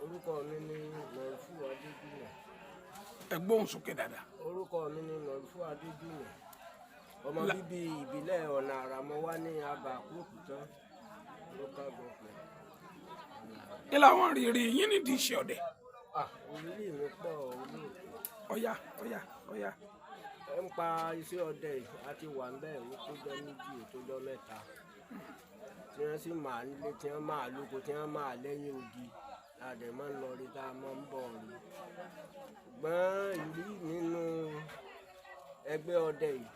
Orúkọ mi ni Mọ̀rúfù Adéjùmọ̀. Ẹ gbóhùn sókè dáadáa. Orúkọ mi ni Mọ̀rúfù Adéjùmọ̀. Ọmọ bíbí ìbílẹ̀ ọ̀nà àràmọ́wá ní Abà Kúròkútán local government. Kí làwọn rírí yín nídìí iṣẹ́ ọdẹ? Ìrírí mi pọ̀ olóòtú. Ọ̀yá. Ẹ ń pa iṣẹ́ ọdẹ yìí, a ti wà ń bẹ́ẹ̀ ó tó jọ méjì ó tó jọ mẹ́ta. Tí wọ́n sì máa nílé, tí wọ́n máa lóko, tí wọ́n máa lẹ́yìn odi. Àdè máa ń lọ rí tá a máa ń bọ̀ rí. Ṣùgbọ́n ìrírí nínú ẹgbẹ́ ọdẹ yìí,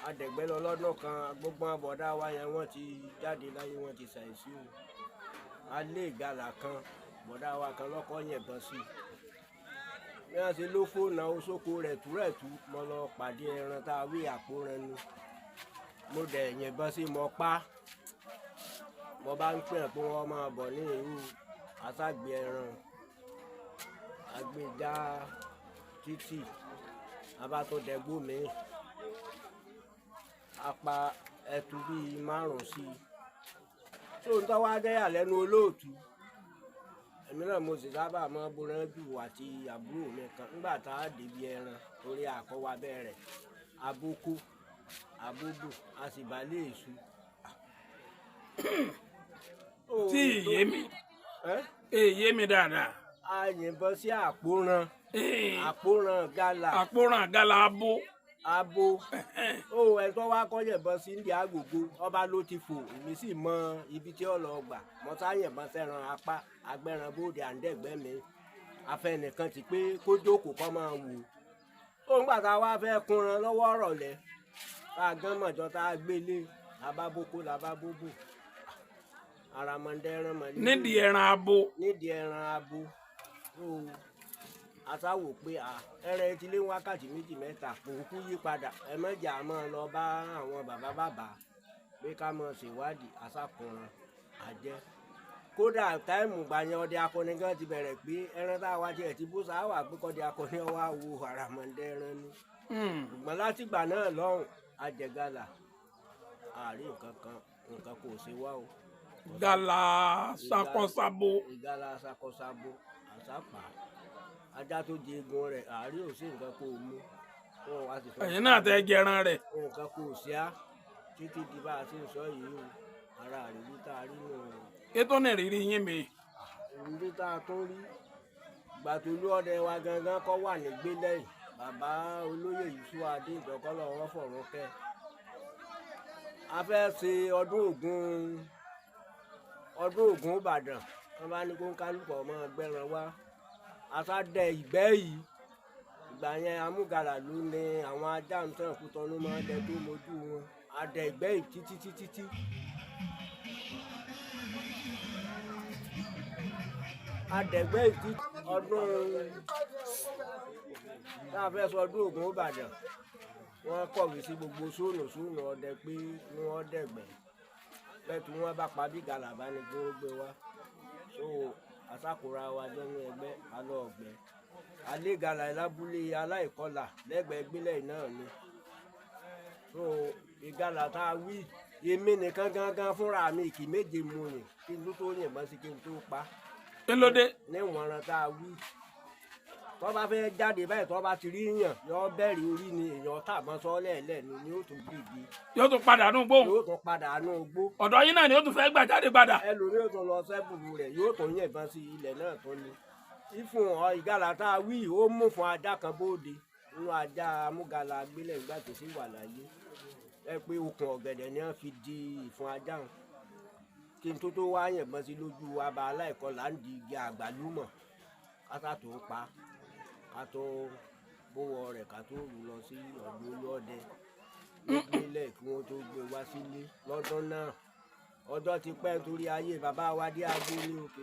adẹ̀gbẹ́ lọ lọ́dún kan, gbogbo àbọ̀dá wa yẹn wọ́n ti jáde láyé, wọ́n ti ṣàìsí o. Alẹ́ ìgalà kan, bọ̀dá wa kan lọ́kọ́ yẹ̀bọn sí i. Bí wọ́n ṣe ló fóònù oṣoko rẹ̀túrẹ̀tú, mo lọ pàdé ẹran tá a wí àpò rẹnu. Mo dẹ̀ yẹ̀bọn sí mo pa. Mo bá ń pè é pé wọ́n máa bọ̀ ní irú aṣágbé ẹran. Agbèjà títì, abátọ̀dẹ̀gbò mi. Apá ẹtu bíi 5 sí i. Tó ń tọ́wọ́ adẹ́yà lẹ́nu olóòtú. Èmi náà mo sì sábà máa ń bóra jù àti àbúrò mi kan nígbà tá a débi ẹran torí àkọ́wá bẹ̀rẹ̀. Abókó, abóbò, a sì bá lé èṣù. Tí èyí mi dáadáa. A yìnbọn sí àpòràn. Àpòràn gálà. Àpòràn gálà abo ẹ̀tọ́ wa kọ́ yẹ̀bọn sí ní àgògò ọba ló ti fò èmi sì mọ ibi tí ó lọ gbà mo sá yẹ̀bọn sẹ́ran apá agbẹ́ran bóde àǹdẹ̀gbẹ́ mi afẹnìkan ti pé kó jókòó kọ́ máa wò ó ń gbà tá a wá fẹ́ kunran lọ́wọ́ ọ̀rọ̀lẹ́ tá a gán mọ̀jọ́ tá a gbélé labábókó labábóbò àràmọ̀dẹ́rán mọ̀lẹ́ nídìí ẹran abo asáwò pé ẹrẹ ti lé wákàtí 2-3 kò kú yí padà ẹ mọ̀jà máa lọ bá àwọn bàbá pé ká máa ṣèwádìí asákùnrin àjẹ kódà táìmù gbàyẹn ọdẹ akọni gan ti bẹ̀rẹ̀ pé ẹran tá a wá tiẹ̀ ti bó sáwà pé kọ́dẹ akọni ọwọ́ àwo àràmọ̀dẹ́rán ni ṣùgbọ́n látìgbà náà lọ́hùn àjẹgàlà àárín nǹkan kò ṣe wá o. Gàlà sakọsabo. Ìgàlà sakọsabo àsápà ajá tó di egun rẹ̀ àárín ò sí nǹkan kó o mú. Ẹ̀yin náà tẹ jẹran rẹ̀. Nǹkan kò sí á títí di bá a ti ń sọ yìí o ara àríwí tá a rí nù. Kí tó ní ìrírí yín mi. Ìrírí tá a tún rí gbàtolú ọdẹ wa gangan kọ́ wà ní gbélẹ̀yìn bàbá olóyè Yusuf Adé ìjọkọ́lọ́ wọn fọ̀rọ̀ kẹ́. A fẹ́ ṣe ọdún Ògún Ìbàdàn wọn bá ní kó ń kálukọ̀ ọmọ ẹgbẹ́ran wá. Àsádẹ ìgbẹ́ yìí ìgbà yẹn amúgalà ló ní àwọn ajá ń tàn kútọ ló máa ń dẹ tó mojú wọn adẹ ìgbẹ́ yìí títí adẹ̀gbẹ́ yìí ọdún tá a fẹ́ sọ ọdún Ògún Ìbàdàn wọ́n kọ̀wé sí gbogbo sóònù ọdẹ pé ní wọ́n dẹ̀gbẹ́ pẹ̀tù wọn bá pa bí galaba ní gbórógbé wa asakura wa jẹ́nu ẹgbẹ́ alọ́ ọ̀gbẹ́ alégala lábúlé aláìkọlà lẹ́gbẹ̀ẹ́ gbélẹ̀ náà ni ìgalà tá a wí èmi nìkan gangan fúnra mi kì méje mu yìn kí n tó yìnbọn sí kí n tó pa. Kí ló dé? níwọ̀nran tá a wí tó bá fẹ́ jáde báyìí tó bá ti rí yàn yọ bẹ̀rẹ̀ orí ni èèyàn tàbọn sọ́lẹ̀ lẹ́nu ni yóò tún gbìgbì. Yóò tún padà nù gbó. Yóò tún padà nù gbó. Ọ̀dọ̀ yín náà ni ó tún fẹ́ gbà jáde padà. Ẹlòmíì tún lọ sẹ́bùrù rẹ̀ yóò tún yìnbọn sí ilẹ̀ náà tó ní. Ìfún ìgalà tá a wí ó mú fún ajá kan bóde nínú ajá amúgalà gbélé ìgbà tó sì wà láyé. Ẹ pé okùn ọ̀gẹ̀dẹ̀ ni wọ́n fi di ìfún ajá hàn. Kí n tó wá yìnbọn sí lójú abà aláìkọlà ń di igi àgbálùmọ̀ kátà tó pa ká tó bówó rẹ̀ ká tó rù lọ sí ọ̀dọ̀ olóòdẹ nípínlẹ̀ kí wọ́n tó gbé wá sílé lọ́dún náà ọjọ́ ti pẹ́ nítorí ayé bàbá wa dé agbo ni o kì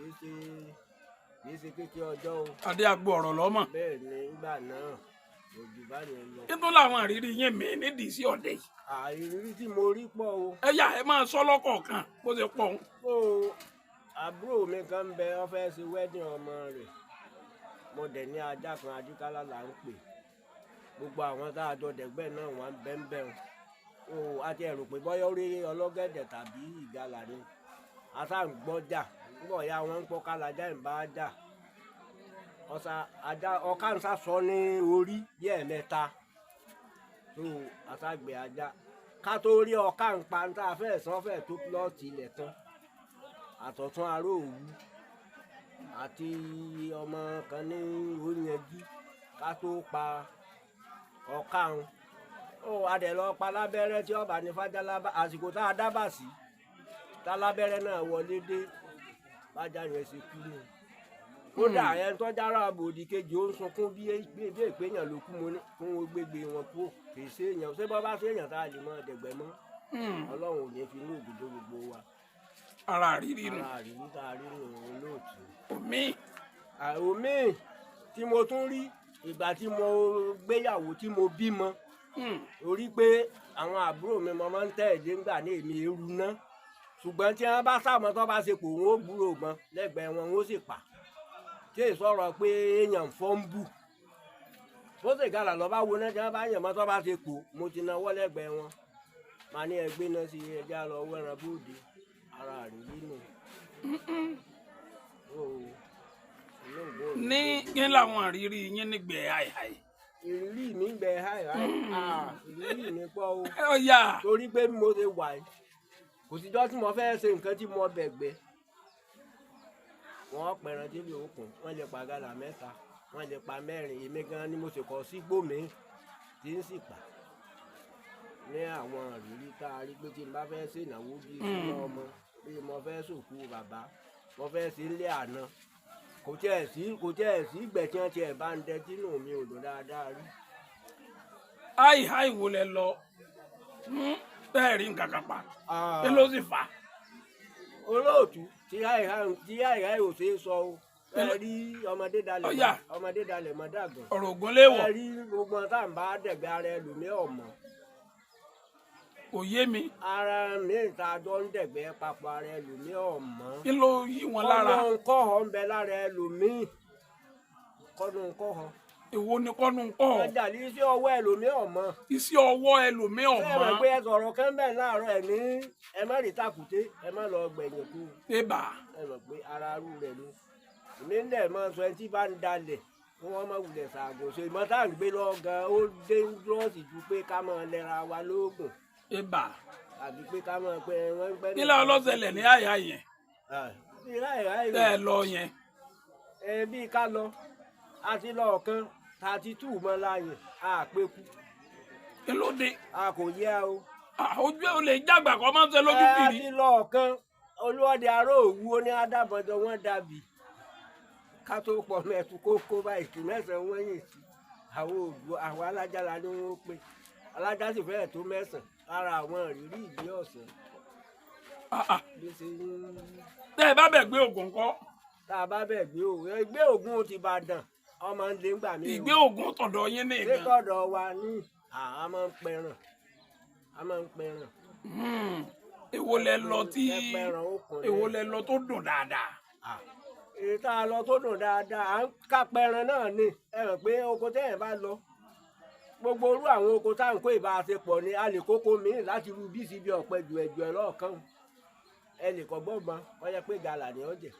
í ṣe kékeré ọjọ́ o. Adé agbo ọ̀rọ̀ lọ́mọ. Bẹ́ẹ̀ ni nígbà náà òjò bá yẹn lọ. Kí tó làwọn àrírí yín mi nídìí sí ọdẹ yìí. Àrírí tí mo rí pọ̀ o. Ẹ máa sọ lọ́kọ̀ọ̀kan bó ṣe pọ̀ òun. Àbúrò mi kan ń bẹ ó fẹ́ ṣe wedding ọmọ rẹ̀ mo dẹ̀ ní ajá kan adíkálá là ń pè gbogbo àwọn tá a jọ dẹ̀gbẹ́ náà wọ́n bẹ́ẹ̀ àti ẹ̀rù pé bọ́yọ́ rí ọlọ́gẹ̀dẹ̀ tàbí ìgalà ni a sá ń gbọ́ jà nígbà ya wọn ń pọ́ kálájà ń bá jà ọ̀ká ń sá sọ ní orí bí ẹ̀mẹ́ta tó àṣàgbé ajá ká tó rí ọ̀ká ń pa ń tá a fẹ́ sàn fẹ́ tó plọ́ọ̀tì ilẹ̀ tán àtọ̀tún aró òwú àti ọmọ kan ní oyanjú ká tó pa ọ̀ká ń adẹ̀ lọ pa lábẹ́rẹ́ tí ọba ní fájá àsìkò tá a dábà sí tá lábẹ́rẹ́ náà wọlé dé fájá yẹn ṣe kú nù kódà ẹni tó jára àbòdì kejì ó ń sunkún bí ìpéyàn ló kú mo ní fún wọn gbégbé wọn kú kì í ṣèèyàn ṣé bọ́ bá ṣèèyàn tá a lè mọ ẹ̀dẹ̀gbẹ́ mọ́ ọlọ́run ò ní fi inú òbí tó gbogbo wa. ara rírí nù. ara rírí tá a rí nù olóòtú. omi tí mo tún rí ìgbà tí mo gbéyàwó tí mo bímọ orí pé àwọn àbúrò mi mo máa ń tẹ̀ ẹ̀dẹ́ ńgbà ní èmi eru ná ṣùgbọ́n tí wọ́n bá sàmọ́ tó bá ṣe pò wọ́n ó gbúrò mọ́ lẹ́gbẹ̀ẹ́ wọn wọ́n sì pa tí èyí sọ̀rọ̀ pé èèyàn fọ́ ń bù tó sì gàlà lọ́ bá wo náà tí wọ́n bá yàn mọ́ tó bá ṣe pò mo ti náwó lẹ́gbẹ̀ẹ́ wọn màá ní ẹgbẹ́ náà sí ẹja lọ wẹ́ran bóde ara rẹ̀ nínú. ní kí làwọn àrírí yín nígbẹ̀ẹ́ àìhàì. ìrírí mi ń gbẹ àìhàì ìrírí mi pọ̀ o ọ̀yà torí pé mo ṣe wà yìí kò síjọ́ tí mo fẹ́ ṣe nǹkan tí mo bẹ̀gbẹ́ wọ́n pẹ̀ràn débi òkun wọ́n lè pa gàlà mẹ́ta wọ́n lè pa mẹ́rin èmi gan ni mo sì kọ́ sí gbòmí tí ń sì pa ní àwọn ìrírí tá a rí pé tí n bá fẹ́ ṣe ìnáwó bí ìṣúná ọmọ bí mo fẹ́ sòkú bàbá mo fẹ́ ṣe ilé àná kò tiẹ̀ sí ìgbẹ̀tí tiẹ̀ bá ń dẹ tínú mi ò lò dáadáa rí. àìhàì wo lẹ lọ bẹ́ẹ̀ rí nǹkan kan pa kí ló sì fà á. olóòtú tí àìhàì ò ṣeé sọ o ẹ rí ọmọdé dalẹ̀ mọ́ dàgbọ́n ọ̀rọ̀ ògùn léwọ̀ ẹ rí gbogbo tá à ń bá dẹ̀gbẹ́ ara ẹlòmíì ọ̀mọ́ kò yé mi. ara mi ta jọ ń dẹ̀gbẹ́ papọ̀ ara ẹlòmíì ọ̀mọ́ kí ló yí wọn lára. kọ́nù ńkọ́họ́ ń bẹ lára ẹlòmíì kọ́nù ńkọ́họ́. èwo ni kọ́nù ńkọ́họ́. ọjà ní iṣẹ́ ọwọ́ ẹlòmíì ọ̀mọ́. iṣẹ́ ọwọ́ ẹlòmíì ọ̀mọ́. ẹ mọ̀ pé ẹ sọ̀rọ̀ kẹ́ńbẹ̀ láàárọ̀ ẹ̀ ní ẹ má rí tàkùté ẹ má lọ gbẹ̀yìn kú. ébà. ẹ mọ̀ pé ara arú rẹ̀ ni èmi ń dẹ̀ mọ́ sọ ẹni tí bá ń dalẹ̀ kí wọ́n má wulẹ̀ ṣàgùn ṣe ìmọ̀ tá à ń gbé lọ gan ó dangerous ju pé ká máa lẹ́ra wa lóògùn. ébà. àbí pé ká máa pé wọ́n ń gbẹ́. kí ló lọ́sẹ̀lẹ̀ ní àyà yẹn. tẹ́ ẹ lọ yẹn. bí ká lọ àti lọ́ọ̀kan 32 mọ́ láàyè àpékú. kí ló dé. a kò yẹ o. ojú ẹ ò lè jágbà kọ́ máa ń ṣe lójú fìrí. àti lọ́ọ̀kan olúwọ́dẹ aró òwú ó ní adábọ̀dọ̀ wọn dàbí ká tó pọ̀ mẹ́tù kókó báyìí kì mẹ́sàn-án wọ́n yìn sí àwọn alájára ni wọ́n pè alájá sì fẹ́ẹ̀ tó mẹ́sàn-án lára àwọn ìrírí ìdí ọ̀sán. tẹ́ ẹ bá bẹ̀ gbé ògùn kọ́. tá a bá bẹ̀ gbé ògùn ti Ìbàdàn ọmọ ń lé ńgbà mí. ìgbé ògùn tọ̀dọ̀ yín ní ìgbà. ṣé tọ̀dọ̀ wa ní a máa ń pẹran. èwo lẹ lọ tó dùn dáadáa. èyí tá a lọ tó dùn dáadáa à ń kápẹran náà ni ẹ rò pé oko tẹ́yìn bá lọ gbogbo orú àwọn oko tá à ń kó ìbáṣepọ̀ ni a lè kókó míì láti ru bí síbi ọ̀pẹ jù ẹ̀ lọ́ọ̀kan ẹ lè kọ́ gbọ́gbọ́n wọ́n yẹ pé gàlà ní ọ̀jẹ̀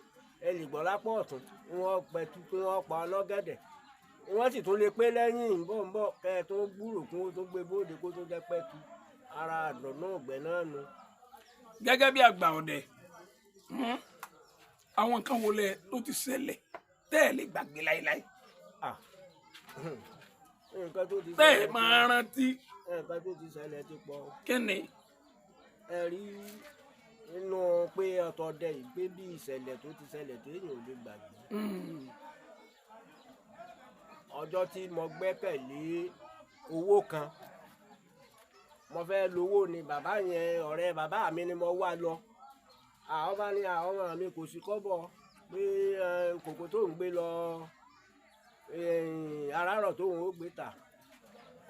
ẹ lè gbọ́ lápò ọ̀tún wọ́n pẹ̀tù kí wọ́n pa ọlọ́gẹ̀dẹ̀ wọ́n sì tún lè pé lẹ́yìn ńbọ̀ kẹ́ ẹ tó gbúrò kí wọ́n tó gbé bóde kó tó jẹ́ pẹ̀tù ara àdùnnú ọ̀gbẹ́ náà nu. gẹ́gẹ́ bí àgbà ọ̀dẹ àwọn nǹkan wo lẹ tó ti ṣẹlẹ̀ tẹ́ ẹ lè gbàgbé láéláé. tẹ́ ẹ máa rántí. nǹkan tó ti ṣẹlẹ̀ ti pọ̀. kí ni. ẹ rí nínú pé ọ̀tọ̀ dẹ ìgbé bí ìṣẹ̀lẹ̀ tó ti ṣẹlẹ̀ téèyàn ò lè gbàgbé. ọjọ́ tí mo gbẹ́kẹ̀lé owó kan mo fẹ́ lówó ni bàbá yẹn ọ̀rẹ́ bàbá mi ni mo wá lọ àwọn bá ní àwọn ọmọ mi kò sí kọ́bọ̀ pé kòkó tó ń gbé lọ arárọ̀ tó ń gbé tà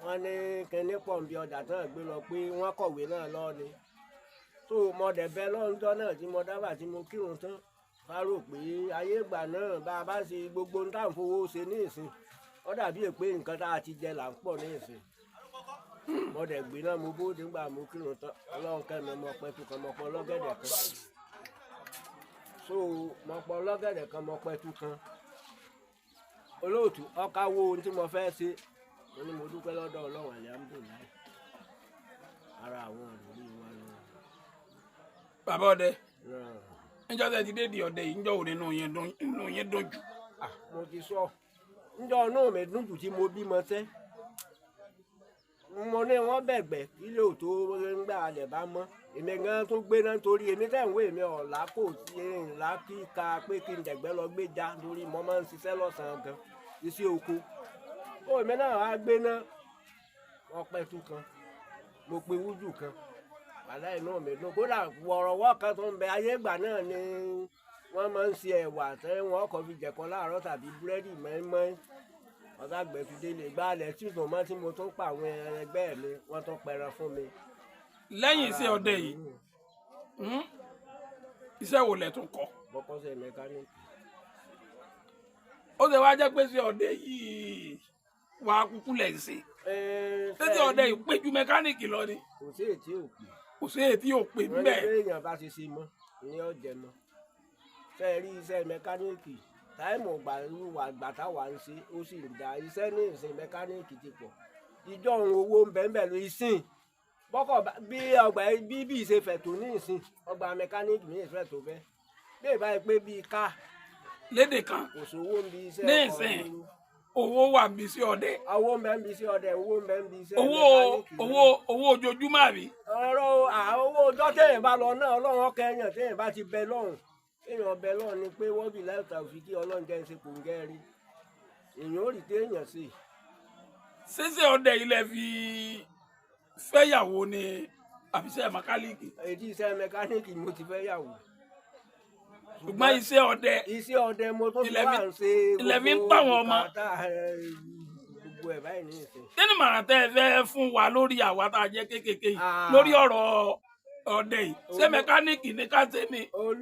wọ́n ní kíní pọ̀nbí ọjà tán gbé lọ pé wọ́n kọ̀wé náà lọ ni tó mo dẹ̀bẹ́ lọ́ńdọ́ náà tí mo dábàá tí mo kírun tán bá rò pé ayé ìgbà náà bá a bá ṣe gbogbo ní táwọn fowó ṣe ní ìsìn ó dàbí pé nǹkan tá a ti jẹ là ń pọ̀ ní ìsìn mo dẹ̀ gbé náà mo bóde ńgbà mo kírun tán ọlọ́run kẹ́mi mo pẹ́ tu kan mo pọ̀ lọ́gẹ̀dẹ̀ kan so mo pọ̀ lọ́gẹ̀dẹ̀ kan mo pẹ́ tu kan olóòtú ọkà wo ohun tí mo fẹ́ ṣe mo ní mo dúpẹ́ lọ́dọ̀ Ọlọ́run alhamdulillah ara àwọn ìrírí wa lọ. bàbá ọdẹ níjọ́ tẹ́ ti dé di ọdẹ yìí níjọ́ wo nínú yẹn dùn jù. mo ti sọ níjọ́ inú mi dùn jù tí mo bímọ sẹ́ mo ní wọ́n bẹ̀gbẹ̀ ilé ò tó ń gbà alẹ̀ bá mọ́ èmi gan tó gbé náà torí èmi tẹ̀ ń wé mi ọ̀la kò sí ńlá kíka pé kí n dẹ̀gbẹ́ lọ gbé já torí mo máa ń ṣiṣẹ́ lọ́sàn-án gan iṣẹ́ oko ó èmi náà wá gbé náà ọpẹ́ tún kan mo pe wújù kan wàhálà inú mi dùn kódà wọ̀rọ̀wọ́ kan tó ń bẹ ayé ìgbà náà ni wọ́n máa ń ṣe ẹ̀wà tẹ́ wọ́n kọ́ fi jẹ̀kọ́ láàárọ̀ tàbí búrẹ́dì mọ́ínmọ́ín ọ̀gá gbẹ̀tùdé lè gbá alẹ̀ tí ìtàn mọ́ tí mo tún pa àwọn ẹgbẹ́ mi wọ́n tún pẹran fún mi. lẹ́yìn iṣẹ́ ọdẹ yìí iṣẹ́ wo lẹ̀ tún kọ́. bọ́kọ́sẹ̀ mẹkáníìkì. ó ṣe wá jẹ́ pé ṣe ọdẹ yìí wà á kúkú lẹ̀ ṣe. ṣé ọdẹ yìí pé ju mẹkáníìkì lọ ni. kò sí ètí òpè. kò sí ètí òpè wọ́n ní bẹ́ẹ̀. pé èèyàn bá ti ṣe mọ́ ní ọ̀jẹ̀ mọ́. fẹ́ẹ́ rí iṣẹ́ mẹkáníìkì táìmù àgbà táwa ń ṣe ó sì ń da iṣẹ́ ní ìsìn mẹkáníìkì ti pọ̀ ìjọ òun owó ń bẹ́ẹ̀ lọ ìsìn bọ́kọ̀ bí ọgbà bíbí ṣe fẹ̀ tó ní ìsìn ọgbà mẹkáníìkì ní ìfẹ́ tó bẹ́ẹ̀ bí ìbáyìí pé bíi ká lédè kan kò sówó ń bi iṣẹ́ ní ìsìn owó wà ń bi sí ọdẹ. owó ń bẹ ń bi sí ọdẹ owó ń bẹ ń bi iṣẹ́ mẹkáníìkì. owó ojoojúmọ́ àbí. owó ọjọ́ téèyàn bá lọ náà ọlọ́run ọkẹ́ èèyàn téèyàn bá ti bẹ lọ́run èèyàn ọbẹ̀ lọ́ọ̀ ni pé wọ́n bí láìka òfin kí ọlọ́run jẹ́ ṣe kò ń gẹ́ rí èèyàn ò rí téèyàn sí. ṣíṣe ọdẹ ilẹ̀ fi fẹ́yàwó ni àbíṣẹ́ mẹkáníìkì. èdè iṣẹ́ mẹkáníìkì mo ti fẹ́ yàwó. ṣùgbọ́n iṣẹ́ ọdẹ mo tún fi wá ń ṣe ilẹ̀ fi ń pàwọn ọmọ. gbogbo ẹ̀ báyìí ní ìsìn. kí ni màrà tẹ́ ẹ fẹ́ fún wa lórí àwa tá a jẹ́ kéékèèké yìí lórí ọ̀rọ̀ ọdẹ yìí ṣé mẹkáníìkì ní ká ṣe ni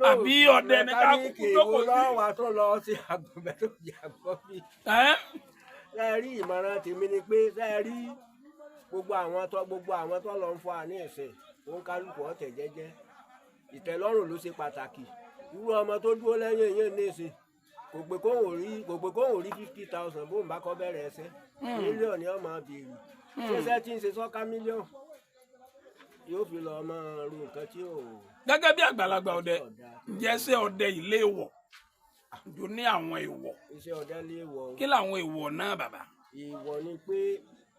àbí ọdẹ ní ká kúkú jókòó sí. olóòwò tó lọ sí àgbọ̀bẹ̀ tó di àgbọ̀ bí. ṣé ẹ rí ìmọ̀ràn tèmi ni pé ṣé ẹ rí gbogbo àwọn tó lọ ń fọ àní ẹ̀sẹ̀ òun kálukú ọ̀tẹ̀ jẹ́jẹ́ ìtẹ́lọ́rùn ló ṣe pàtàkì irú ọmọ tó dúró lẹ́yìn èyàn ní ìsìn kò pé kóhùn rí 50,000 bóun bá kọ́ bẹ̀rẹ̀ ẹsẹ̀ mílíọ̀nù ọmọ bèrè ṣẹṣẹ́ tí ń ṣe sọ́ká mílíọ̀nù yóò fi lọ ọmọ ru nǹkan tí ò. gẹ́gẹ́ bí àgbàlagbà ọdẹ ǹjẹ́ ṣé ọdẹ ilé wọ̀ jù ní àwọn èèwọ̀. iṣẹ́ ọdẹ lé wọ̀. kí làwọn èèwọ̀ náà bàbá. èèwọ̀ ni pé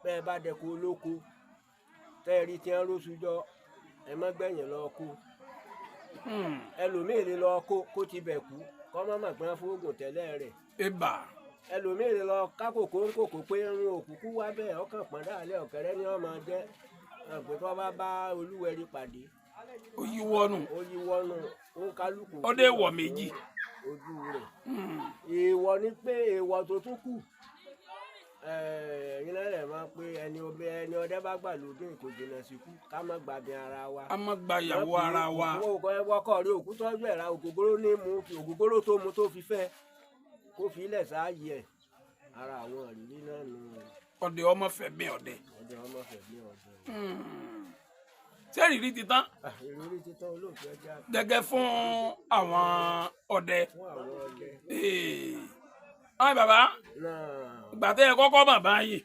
bẹ́ẹ̀ bá dẹ̀kọ olóko tẹ́ ẹ rí tí wọ́n lóṣù jọ ẹ má gbẹ̀yìn lọ kó ẹlòmíì lè lọ kó ti bẹ̀ kú kọ́ mọ́ mọ̀ pé wọ́n fóògùn tẹ́lẹ̀ rẹ̀. ibà. ẹlòmíì lè lọ kákòkó ń kòkó pé ń òkùnkùn wá bẹ́ẹ̀ ọkàn pọ̀n dáàlẹ́ ọ̀kẹ́rẹ́ ni wọ́n máa jẹ́ àgbẹ̀ tó bá olúwẹ̀rí pàdé. ó yí wọnú. ó ń kálukú. ọdẹ èèwọ̀ méjì. ojú rẹ̀. èèwọ̀ ni pé èèwọ̀ tó tún kù ẹ̀yin náà lè máa pé ẹni ọdẹ bá gbà lóde kò jìnnà síkú ká má gbàbí ara wa. a má gba ìyàwó ara wa. wọ́kọ̀ rí òkú tọ́jú ẹ̀ ra ògógóró ní mu ògógóró tó mu tó fi fẹ́ kó fi ilẹ̀ sáàyè ẹ̀ ara àwọn ìrírí náà nù. ọdẹ ọmọ fẹ̀mí ọdẹ. ọdẹ ọmọ fẹ̀mí ọdẹ. ṣé ìrírí ti tán. ìrírí ti tán olóòtú ẹja. gẹ́gẹ́ fún àwọn ọdẹ. fún àwọn ọdẹ. àwọn bàbá ìgbà tẹ́ ẹ kọ́kọ́ bàbá yìí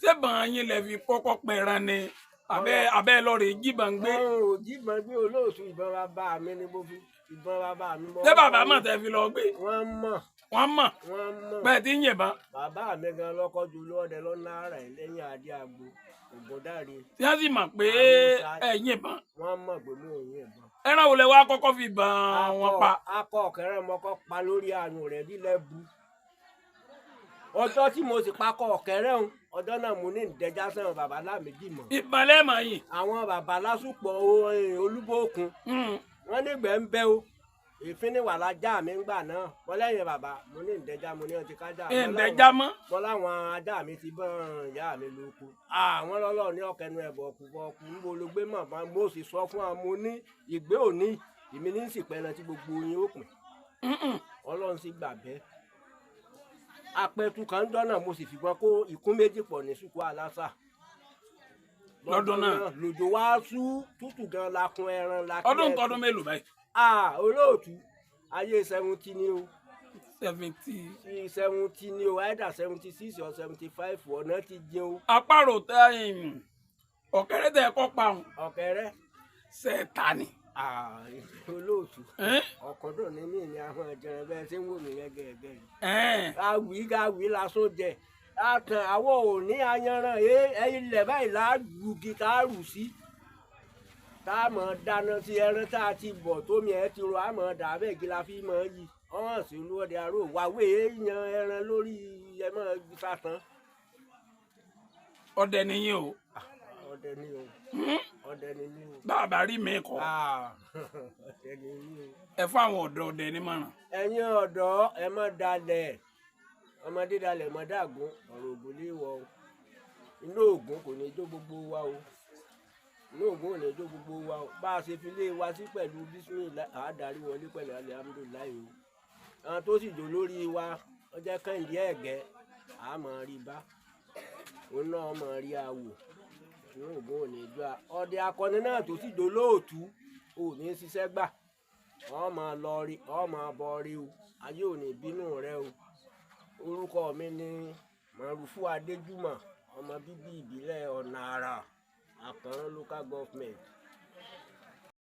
ṣé bàbá yín lè fi kọ́kọ́ pẹ̀ran ni abẹ́ lọ́ọ̀rẹ́ jíbọn gbé. jíbọn gbé olóòtú ìbọn bàbá mi ni mo fi ìbọn bàbá mi. ṣé bàbá mọ̀ tẹ́ fi lọ gbé. wọ́n mọ̀. bẹ́ẹ̀ tí ń yìnbọn. bàbá mi gan lọ́kọ́ ju lọ́ọ̀dẹ lọ́nà ara ẹ̀ lẹ́yìn adé agbo ògbódàrí. tí wọ́n sì mọ̀ pé ẹ yìnbọn. wọ́n mọ̀ pé mo ò yìnbọn. ẹran wo lẹ wá kọ́kọ́ fi bàn wọn pa. akọ ọ̀kẹ́rẹ́ mọ́kọ́ pa lórí àrùn rẹ̀ bí lẹ́bu. ọjọ́ tí mo sì pakọ ọ̀kẹ́rẹ́ òun ọjọ́ náà mo ní ìdẹ́já sẹ́wọ̀n bàbá lámìdí mọ́. ìbàlẹ̀ mà yìí. àwọn bàbá lásùpọ̀ olúbókun wọ́n nígbẹ́ ń bẹ́ o èéfín ní wàhálà já mi ń gbà náà wọ́n lẹ́yìn bàbá mo ní ìdẹ́já mo ní ọtí kájà. ìdẹ́já mọ́. wọ́n láwọn ajá mi ti bọ́n ìyá mi lóko. àwọn lọ́lọ́ ní ọ̀kẹ́nu ẹ̀bọ̀ ọ̀kùnkùn ń bológbé mọ̀ mo sì sọ fún wa mo ní ìgbé òní ìmí ní ìsìnkpẹ́nà tí gbogbo yín ó pin. ọlọ́run sì gbà bẹ́ẹ̀. apẹ̀tù kan dọ́nà mo sì fìbọn kó ìkún méjì pọ̀ ní sùkú aláṣà. lọ́dún náà lòjò wá sú tútù gan lakun ẹran lakun. ọdún tọdún mélòó báyìí. olóòtú ayé 70 ni o 70. ni o either 76 or 75 ọ̀nà ti jẹun o. Àparò tẹ ọ̀kẹ́rẹ́ tẹ kọ́ pa òun. ọ̀kẹ́rẹ́. Ṣẹ̀ta ni. olóòtú ọ̀kọ́dọ̀ ní mí ni àwọn ìjẹun bẹ́ẹ̀ tí ń wò mí gẹ́gẹ́ gáwí lásán jẹ àtàn àwọn ò ní ayanran ilẹ̀ báyìí láàlùgì tá a rù sí tá a mọ̀ dáná sí ẹran tá a ti bọ̀ tómi ẹ̀ ti ro àmọ́ dà bẹ́ẹ̀ kí la fi mọ̀ yìí ọ̀hún sí olúwọ́dẹ aró wàwé yan ẹran lórí ẹmọ sátán. Ọdẹ nìyí o. Ọdẹ ni o. Ọdẹ ni mí o. Bàbá rí mi kọ. Ọdẹ ni mí o. Ẹ fún àwọn ọ̀dọ́ ọdẹ nímọ̀ràn. Ẹ̀yin ọ̀dọ́ ẹ má dalẹ̀ ọmọdé dalẹ̀ mọ́ dàgún ọ̀rọ̀ ògùn lè wọ o inú ògùn kò ní jó gbogbo wa o inú ògùn kò ní jó gbogbo wa o bá a ṣe fi lé wa sí pẹ̀lú bísímìlá àádárí wọlé pẹ̀lú alihamudulilayi o àwọn tó sì jò lórí wa ọjọ́ kẹ́hìndé ẹ̀gẹ́ àmọ́ rí bá òun náà mọ̀ rí àwò inú ògùn ò ní jó a ọdẹ akọni náà tó sì jò lóòtú ò ní ṣiṣẹ́ gbà ọmọ lọ rí ọmọ bọ rí o ayé ò ní bínú rẹ o. Orúkọ mi ni Màrúfú Adéjùmọ̀ ọmọ bíbí ìbílẹ̀ Ọ̀nà Àrà Àkànrán local government.